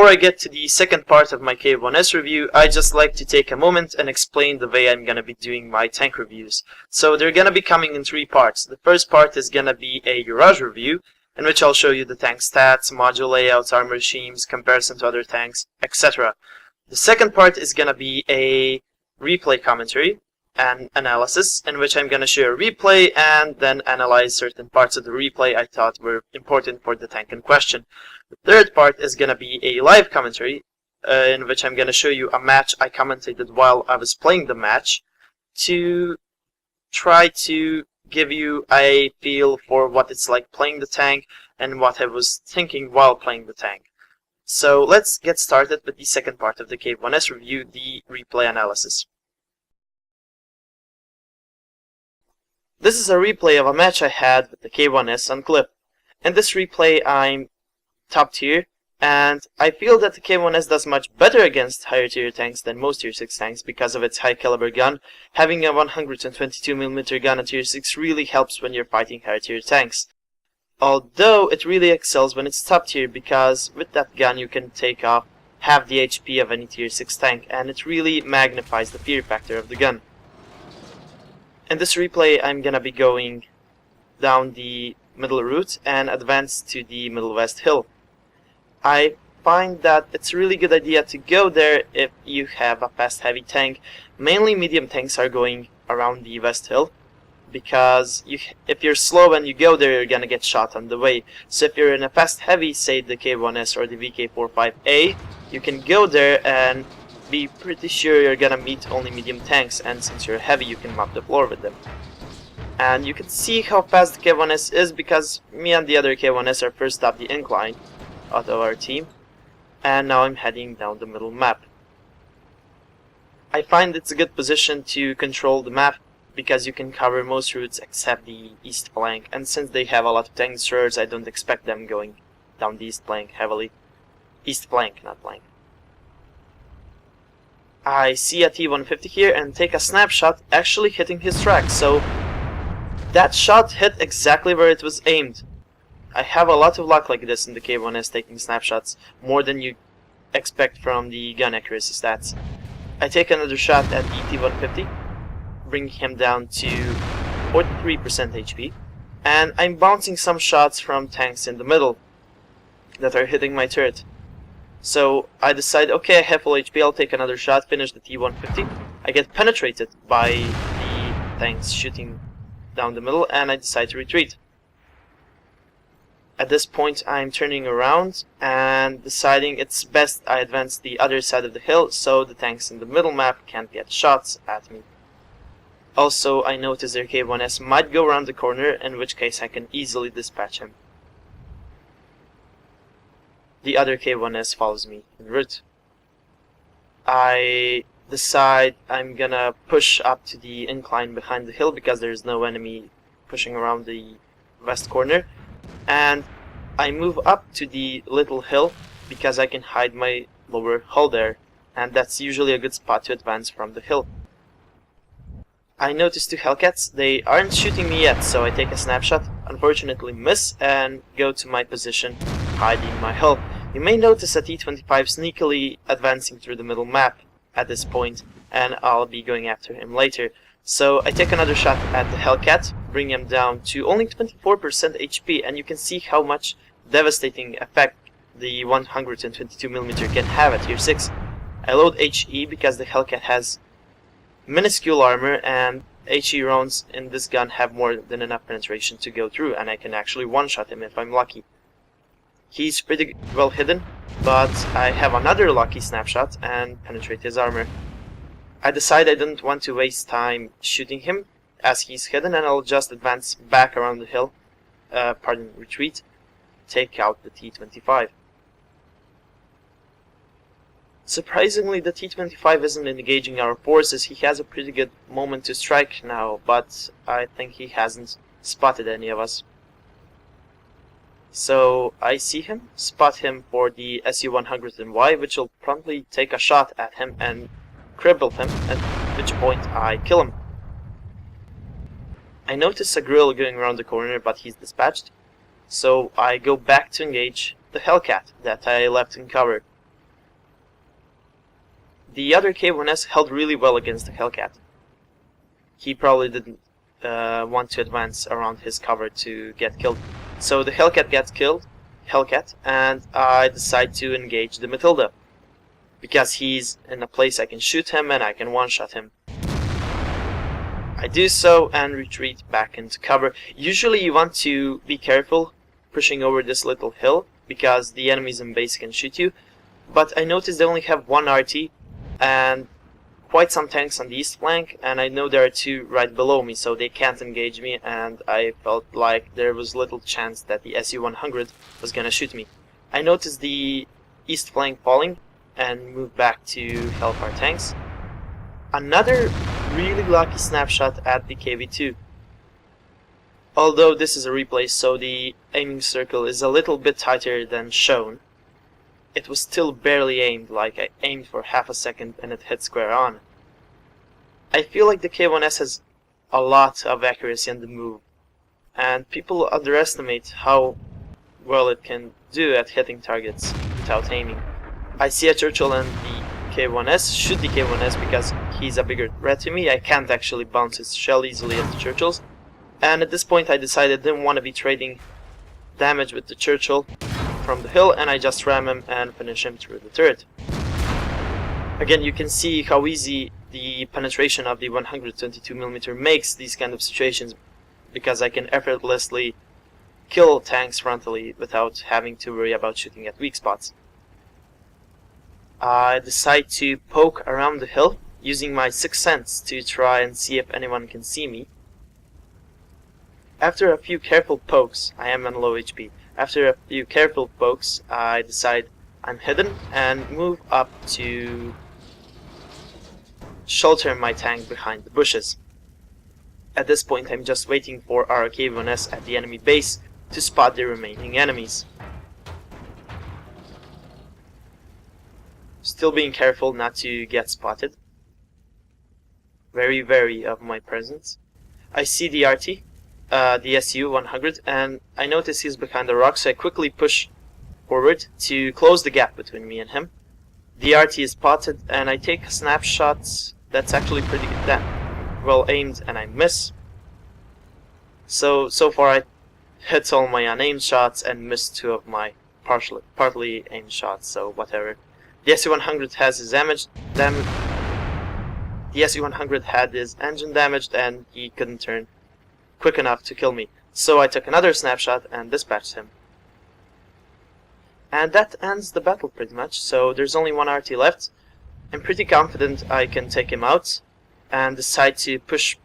I get to the second part of my KV-1S review, I just like to take a moment and explain the way I'm gonna be doing my tank reviews. So they're gonna be coming in 3 parts. The first part is gonna be a garage review, in which I'll show you the tank stats, module layouts, armor regimes, comparison to other tanks, etc. The second part is gonna be a replay commentary and analysis, in which I'm gonna share a replay and then analyze certain parts of the replay I thought were important for the tank in question. The third part is gonna be a live commentary, in which I'm gonna show you a match I commentated while I was playing the match, to try to give you a feel for what it's like playing the tank and what I was thinking while playing the tank. So let's get started with the second part of the KV-1S review, the replay analysis. This is a replay of a match I had with the KV-1S on clip. In this replay I'm top tier, and I feel that the KV-1S does much better against higher tier tanks than most tier 6 tanks because of its high caliber gun. Having a 122mm gun at tier 6 really helps when you're fighting higher tier tanks. Although it really excels when it's top tier, because with that gun you can take off half the HP of any tier 6 tank, and it really magnifies the fear factor of the gun. In this replay I'm gonna be going down the middle route and advance to the middle west hill. I find that it's a really good idea to go there if you have a fast heavy tank. Mainly medium tanks are going around the west hill, because if you're slow and you go there, you're gonna get shot on the way. So if you're in a fast heavy, say the KV-1S or the VK45A, you can go there and be pretty sure you're gonna meet only medium tanks, and since you're heavy you can mop the floor with them. And you can see how fast the KV-1S is because me and the other KV-1S are first up the incline out of our team, and now I'm heading down the middle map. I find it's a good position to control the map because you can cover most routes except the east flank, and since they have a lot of tank destroyers, I don't expect them going down the east flank heavily. East flank, not flank. I see a T-150 here and take a snapshot actually hitting his track, so that shot hit exactly where it was aimed. I have a lot of luck like this in the KV-1S, taking snapshots, more than you expect from the gun accuracy stats. I take another shot at the T-150, bringing him down to 43% HP, and I'm bouncing some shots from tanks in the middle that are hitting my turret. So I decide, okay, I have full HP, I'll take another shot, finish the T-150. I get penetrated by the tanks shooting down the middle, and I decide to retreat. At this point I'm turning around and deciding it's best I advance the other side of the hill so the tanks in the middle map can't get shots at me. Also, I notice their KV-1S might go around the corner, in which case I can easily dispatch him. The other KV-1S follows me en route. I decide I'm gonna push up to the incline behind the hill because there's no enemy pushing around the west corner, and I move up to the little hill because I can hide my lower hull there, and that's usually a good spot to advance from the hill. I notice 2 Hellcats. They aren't shooting me yet, so I take a snapshot, unfortunately miss, and go to my position hiding my hull. You may notice a T-25 sneakily advancing through the middle map at this point, and I'll be going after him later. So I take another shot at the Hellcat, bring him down to only 24% HP, and you can see how much devastating effect the 122mm can have at tier 6. I load HE because the Hellcat has minuscule armor, and HE rounds in this gun have more than enough penetration to go through, and I can actually one-shot him if I'm lucky. He's pretty well hidden, but I have another lucky snapshot and penetrate his armor. I decide I didn't want to waste time shooting him as he's hidden, and I'll just advance back around the hill, retreat, take out the T-25. Surprisingly, the T-25 isn't engaging our forces. He has a pretty good moment to strike now, but I think he hasn't spotted any of us. So I see him, spot him for the SU-100Y, which will promptly take a shot at him and cripple him, at which point I kill him. I notice a grill going around the corner, but he's dispatched, so I go back to engage the Hellcat that I left in cover. the other KV-1S held really well against the Hellcat. He probably didn't want to advance around his cover to get killed. So the Hellcat gets killed, and I decide to engage the Matilda. Because he's in a place I can shoot him and I can one-shot him. I do so and retreat back into cover. Usually you want to be careful pushing over this little hill because the enemies in base can shoot you. But I noticed they only have one RT and quite some tanks on the east flank, and I know there are two right below me, so they can't engage me, and I felt like there was little chance that the SU-100 was gonna shoot me. I noticed the east flank falling and moved back to help our tanks. Another really lucky snapshot at the KV-2. Although this is a replay, so the aiming circle is a little bit tighter than shown, it was still barely aimed, like I aimed for half a second and it hit square on. I feel like the KV-1S has a lot of accuracy on the move, and people underestimate how well it can do at hitting targets without aiming. I see a Churchill and the KV-1S, shoot the KV-1S because he's a bigger threat to me. I can't actually bounce his shell easily at the Churchills, and at this point I decided I didn't want to be trading damage with the Churchill from the hill, and I just ram him and finish him through the turret. Again, you can see how easy the penetration of the 122mm makes these kind of situations, because I can effortlessly kill tanks frontally without having to worry about shooting at weak spots. I decide to poke around the hill using my sixth sense to try and see if anyone can see me. After a few careful pokes, I am on low HP. After a few careful pokes, I decide I'm hidden and move up to shelter my tank behind the bushes. At this point, I'm just waiting for our KV-1S at the enemy base to spot the remaining enemies. Still being careful not to get spotted. Very wary of my presence. I see the RT. The SU-100, and I notice he's behind a rock, so I quickly push forward to close the gap between me and him. The RT is spotted, and I take a snapshot that's actually pretty well aimed, and I miss. So far I hit all my unaimed shots and missed two of my partly aimed shots, so whatever. The SU-100 has his The SU-100 had his engine damaged, and he couldn't turn quick enough to kill me, so I took another snapshot and dispatched him. And that ends the battle pretty much, so there's only one RT left. I'm pretty confident I can take him out, and decide to push,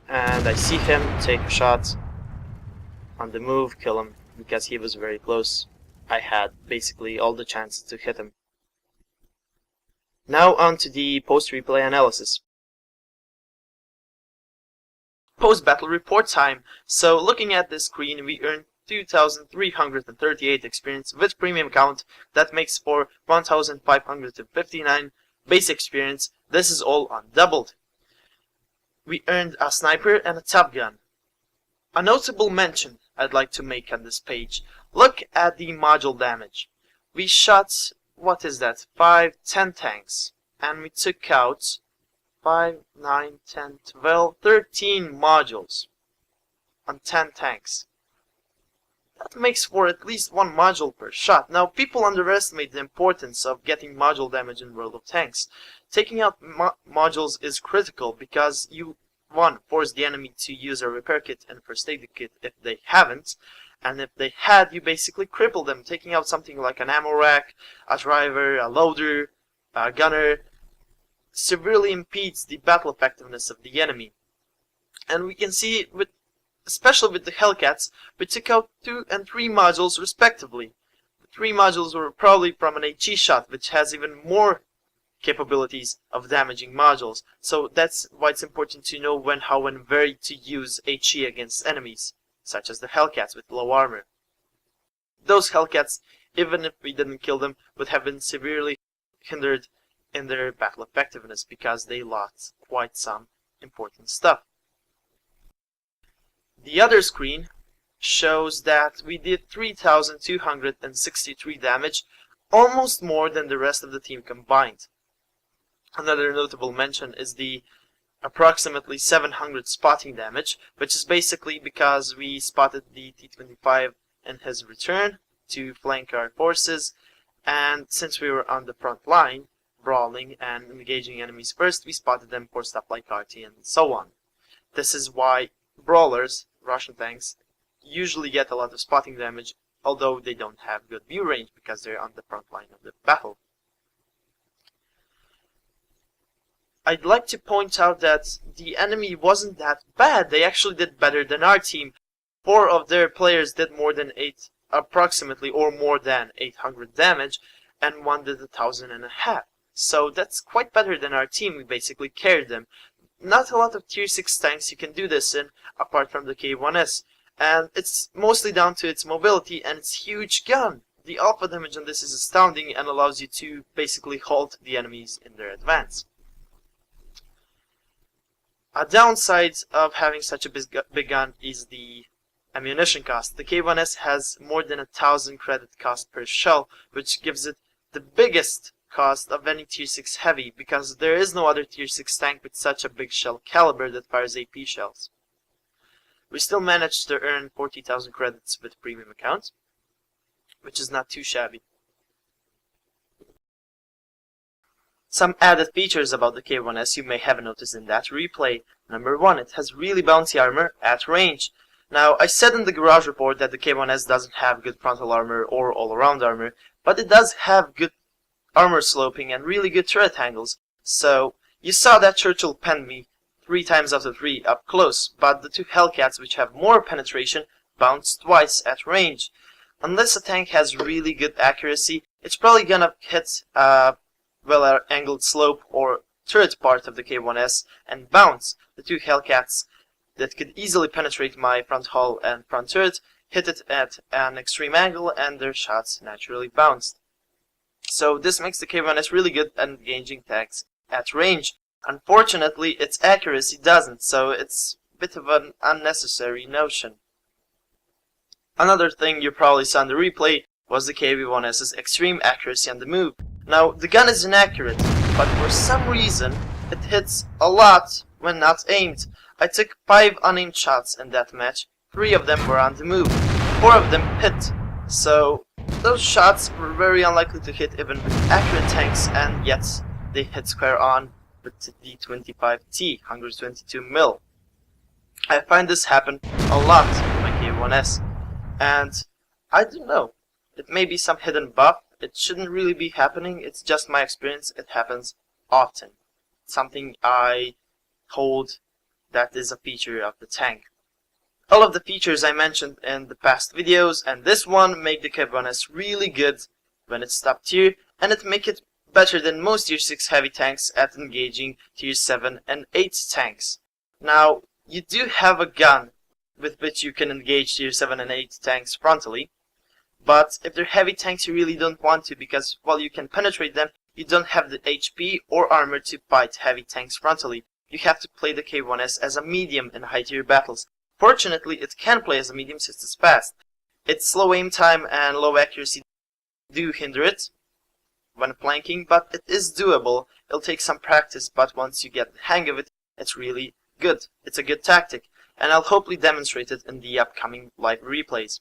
and I see him, take a shot, on the move, kill him, because he was very close. I had basically all the chances to hit him. Now on to the post-replay analysis. Post-battle report time. So looking at this screen, we earned 2,338 experience with premium count. That makes for 1,559 base experience. This is all undoubled. We earned a sniper and a top gun. A notable mention I'd like to make on this page. Look at the module damage. We shot, what is that, 10 tanks, and we took out 5, 9, 10, 12, 13 modules on 10 tanks. That makes for at least one module per shot. Now, people underestimate the importance of getting module damage in World of Tanks. Taking out modules is critical because you, one, force the enemy to use a repair kit and first aid kit if they haven't, and if they had, you basically cripple them. Taking out something like an ammo rack, a driver, a loader, a gunner, severely impedes the battle effectiveness of the enemy. And we can see, especially with the Hellcats, we took out 2 and 3 modules respectively. The 3 modules were probably from an HE shot, which has even more capabilities of damaging modules. So that's why it's important to know when, how, and where to use HE against enemies, such as the Hellcats with low armor. Those Hellcats, even if we didn't kill them, would have been severely hindered in their battle effectiveness because they lost quite some important stuff. The other screen shows that we did 3,263 damage, almost more than the rest of the team combined. Another notable mention is the approximately 700 spotting damage, which is basically because we spotted the T-25 in his return to flank our forces, and since we were on the front line, brawling and engaging enemies first, we spotted them for stuff like RT and so on. This is why brawlers, Russian tanks, usually get a lot of spotting damage, although they don't have good view range because they're on the front line of the battle. I'd like to point out that the enemy wasn't that bad. They actually did better than our team. 4 of their players did more than 8, approximately, or more than 800 damage, and 1 did 1,500. So that's quite better than our team. We basically carried them. Not a lot of tier 6 tanks you can do this in, apart from the KV-1S, and it's mostly down to its mobility and its huge gun. The alpha damage on this is astounding and allows you to basically halt the enemies in their advance. A downside of having such a big gun is the ammunition cost. The KV-1S has more than 1,000 credit cost per shell, which gives it the biggest cost of any tier 6 heavy, because there is no other tier 6 tank with such a big shell caliber that fires AP shells. We still managed to earn 40,000 credits with premium accounts, which is not too shabby. Some added features about the KV-1S you may have noticed in that replay. Number 1, it has really bouncy armor at range. Now, I said in the garage report that the KV-1S doesn't have good frontal armor or all-around armor, but it does have good armor sloping and really good turret angles. So, you saw that Churchill penned me 3 times out of 3 up close, but the 2 Hellcats, which have more penetration, bounce twice at range. Unless a tank has really good accuracy, it's probably gonna hit well-angled slope or turret part of the KV-1S and bounce. The 2 Hellcats that could easily penetrate my front hull and front turret hit it at an extreme angle, and their shots naturally bounced. So this makes the KV-1S really good at engaging tanks at range. Unfortunately, its accuracy doesn't, so it's a bit of an unnecessary notion. Another thing you probably saw in the replay was the KV-1S's extreme accuracy on the move. Now, the gun is inaccurate, but for some reason, it hits a lot when not aimed. I took 5 unaimed shots in that match. 3 of them were on the move. 4 of them hit. So, those shots were very unlikely to hit even with accurate tanks, and yet they hit square on with the D-25T, 122mm. I find this happen a lot with my KV-1S, and I don't know. It may be some hidden buff. It shouldn't really be happening. It's just my experience. It happens often. Something I hold that is a feature of the tank. All of the features I mentioned in the past videos and this one make the KV-1S really good when it's top tier, and it make it better than most tier 6 heavy tanks at engaging tier 7 and 8 tanks. Now, you do have a gun with which you can engage tier 7 and 8 tanks frontally, but if they're heavy tanks you really don't want to, because while you can penetrate them, you don't have the HP or armor to fight heavy tanks frontally. You have to play the KV-1S as a medium in high tier battles. Fortunately, it can play as a medium since it's fast. Its slow aim time and low accuracy do hinder it when flanking, but it is doable. It'll take some practice, but once you get the hang of it, it's really good. It's a good tactic, and I'll hopefully demonstrate it in the upcoming live replays.